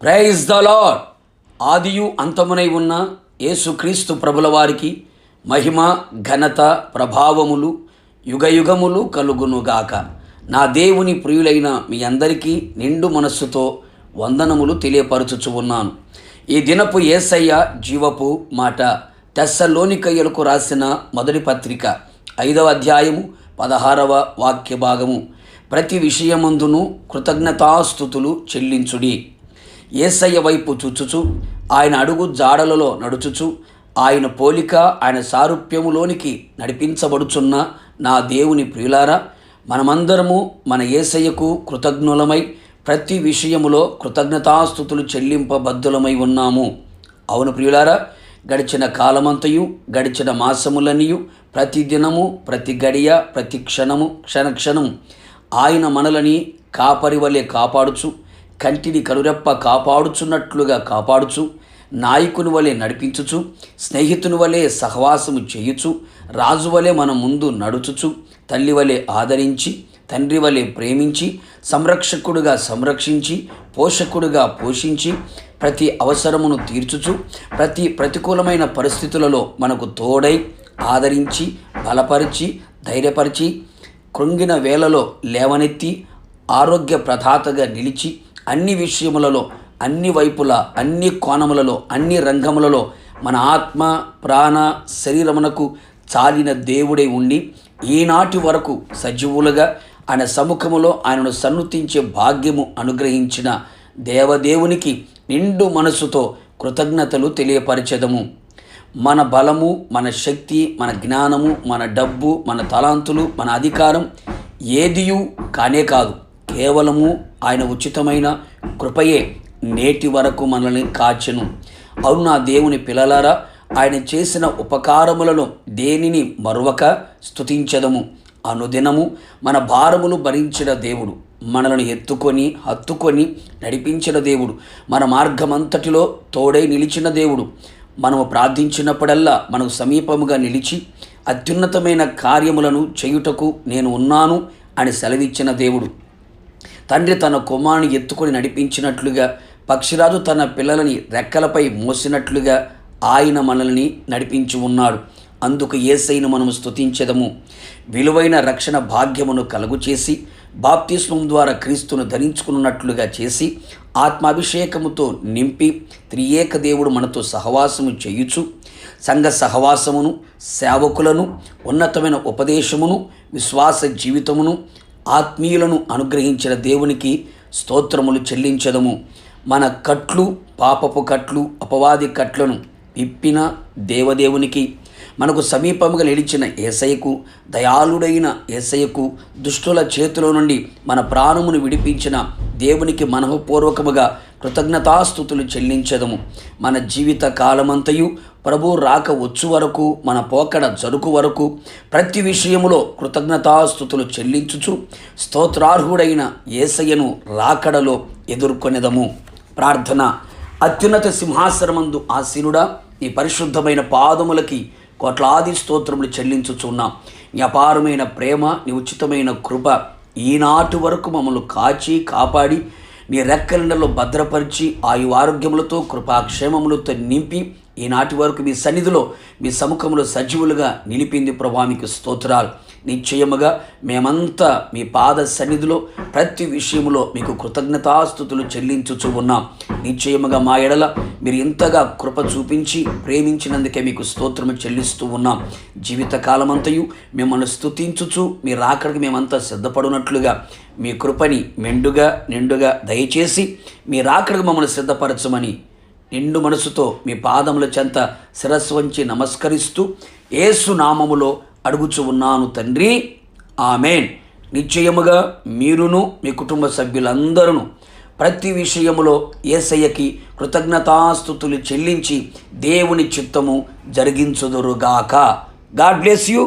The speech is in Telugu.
Praise the Lord. ఆదియు అంతమునై ఉన్న యేసుక్రీస్తు ప్రభుల వారికి మహిమ, ఘనత, ప్రభావములు యుగయుగములు కలుగునుగాక. నా దేవుని ప్రియులైన మీ అందరికీ నిండు మనస్సుతో వందనములు తెలియపరచుచు ఉన్నాను. ఈ దినపు యేసయ్య జీవపు మాట తెస్సలోనికయ్యులకు రాసిన మొదటి పత్రిక 5వ అధ్యాయము 16వ వాక్య భాగము. ప్రతి విషయమందును కృతజ్ఞతాస్తుతులు చెల్లించుడి. యేసయ్య వైపు చూచుచు, ఆయన అడుగు జాడలలో నడుచుచు, ఆయన పోలిక, ఆయన సారూప్యములోనికి నడిపించబడుచున్న నా దేవుని ప్రియులారా, మనమందరము మన యేసయ్యకు కృతజ్ఞులమై ప్రతి విషయములో కృతజ్ఞతాస్తుతులు చెల్లింపబద్ధులమై ఉన్నాము. అవును ప్రియులారా, గడిచిన కాలమంతయు, గడిచిన మాసములనియు, ప్రతి దినము, ప్రతి గడియ, ప్రతి క్షణము, క్షణక్షణం ఆయన మనలని కాపరి వలె కాపాడుచు, కంటిని కనురెప్ప కాపాడుచున్నట్లుగా కాపాడుచు, నాయకుని వలె నడిపించుచు, స్నేహితుని వలె సహవాసము చేయుచు, రాజు వలె మన ముందు నడుచుచు, తల్లి వలె ఆదరించి, తండ్రి వలె ప్రేమించి, సంరక్షకుడుగా సంరక్షించి, పోషకుడుగా పోషించి, ప్రతి అవసరమును తీర్చుచు, ప్రతి ప్రతికూలమైన పరిస్థితులలో మనకు తోడై ఆదరించి, బలపరిచి, ధైర్యపరిచి, కృంగిన వేళలో లేవనెత్తి, ఆరోగ్య ప్రదాతగా నిలిచి, అన్ని విషయములలో, అన్ని వైపుల, అన్ని కోణములలో, అన్ని రంగములలో మన ఆత్మ, ప్రాణ, శరీరమునకు చాలిన దేవుడై ఉండి ఈనాటి వరకు సజీవులుగా ఆయన సముఖములో ఆయనను సన్నుతించే భాగ్యము అనుగ్రహించిన దేవదేవునికి నిండు మనసుతో కృతజ్ఞతలు తెలియపరచెదము. మన బలము, మన శక్తి, మన జ్ఞానము, మన డబ్బు, మన తలాంతులు, మన అధికారం ఏదియూ కానే కాదు. కేవలము ఆయన ఉచితమైన కృపయే నేటి వరకు మనల్ని కాచెను. అవును నా దేవుని పిల్లలారా, ఆయన చేసిన ఉపకారములను దేనిని మరువక స్తుతించెదము. అనుదినము మన భారములు భరించిన దేవుడు, మనలను ఎత్తుకొని హత్తుకొని నడిపించిన దేవుడు, మన మార్గమంతటిలో తోడై నిలిచిన దేవుడు, మనము ప్రార్థించినప్పుడల్లా మనకు సమీపముగా నిలిచి అత్యున్నతమైన కార్యములను చేయుటకు నేను ఉన్నాను అని సెలవిచ్చిన దేవుడు, తండ్రి తన కుమారుని ఎత్తుకొని నడిపించినట్లుగా, పక్షిరాజు తన పిల్లలని రెక్కలపై మోసినట్లుగా ఆయన మనల్ని నడిపించి ఉన్నాడు. అందుకు యేసయ్యను మనము స్తుతించెదము. విలువైన రక్షణ భాగ్యమును కలుగు చేసి, బాప్తిస్మం ద్వారా క్రీస్తును ధరించుకున్నట్లుగా చేసి, ఆత్మాభిషేకముతో నింపి, త్రియేక దేవుడు మనతో సహవాసము చేయుచు, సంఘ సహవాసమును, సేవకులను, ఉన్నతమైన ఉపదేశమును, విశ్వాస జీవితమును, ఆత్మీయులను అనుగ్రహించిన దేవునికి స్తోత్రములు చెల్లించదము. మన కట్లు, పాపపు కట్లు, అపవాది కట్లను విప్పిన దేవదేవునికి, మనకు సమీపముగా నిలిచిన యేసయ్యకు, దయాళుడైన యేసయ్యకు, దుష్టుల చేతిలో నుండి మన ప్రాణమును విడిపించిన దేవునికి మనఃపూర్వకముగా కృతజ్ఞతాస్తుతులు చెల్లించదము. మన జీవిత కాలమంతయు ప్రభు రాక వచ్చు వరకు, మన పోకడ జరుకు వరకు ప్రతి విషయములో కృతజ్ఞతాస్తుతులు చెల్లించుచు స్తోత్రార్హుడైన యేసయ్యను రాకడలో ఎదుర్కొనేదము. ప్రార్థన. అత్యున్నత సింహాసనమందు ఆసీనుడా, ఈ పరిశుద్ధమైన పాదములకి కోట్లాది స్తోత్రములు చెల్లించుచున్నాం. నీ అపారమైన ప్రేమ, నీ ఉచితమైన కృప ఈనాటి వరకు మమ్మల్ని కాచి కాపాడి నీ రెక్కలలో భద్రపరిచి ఆయువారోగ్యములతో కృపాక్షేమములతో నింపి ఈనాటి వరకు మీ సన్నిధిలో, మీ సముఖంలో సజీవులుగా నిలిపింది ప్రభా, మీకు స్తోత్రాలు. నిశ్చయముగా మేమంతా మీ పాద సన్నిధిలో ప్రతి విషయంలో మీకు కృతజ్ఞతాస్తుతులు చెల్లించుచు ఉన్నాం. నిశ్చయముగా మా ఎడల మీరు ఇంతగా కృప చూపించి ప్రేమించినందుకే మీకు స్తోత్రము చెల్లిస్తూ ఉన్నాం. జీవితకాలమంతయు మిమ్మల్ని స్తుతించుచు మీ రాకడికి మేమంతా సిద్ధపడినట్లుగా మీ కృపని మెండుగా నిండుగా దయచేసి మీ రాకడికి మమ్మల్ని సిద్ధపరచమని నిండు మనసుతో మీ పాదముల చెంత శిరస్సు వంచి నమస్కరిస్తూ యేసు నామములో అడుగుచు ఉన్నాను తండ్రి, ఆమేన్. నిశ్చయముగా మీరును మీ కుటుంబ సభ్యులందరూ ప్రతి విషయములో యేసయ్యకి కృతజ్ఞతాస్తుతులు చెల్లించి దేవుని చిత్తము జరిగించుదురుగాక. God bless you.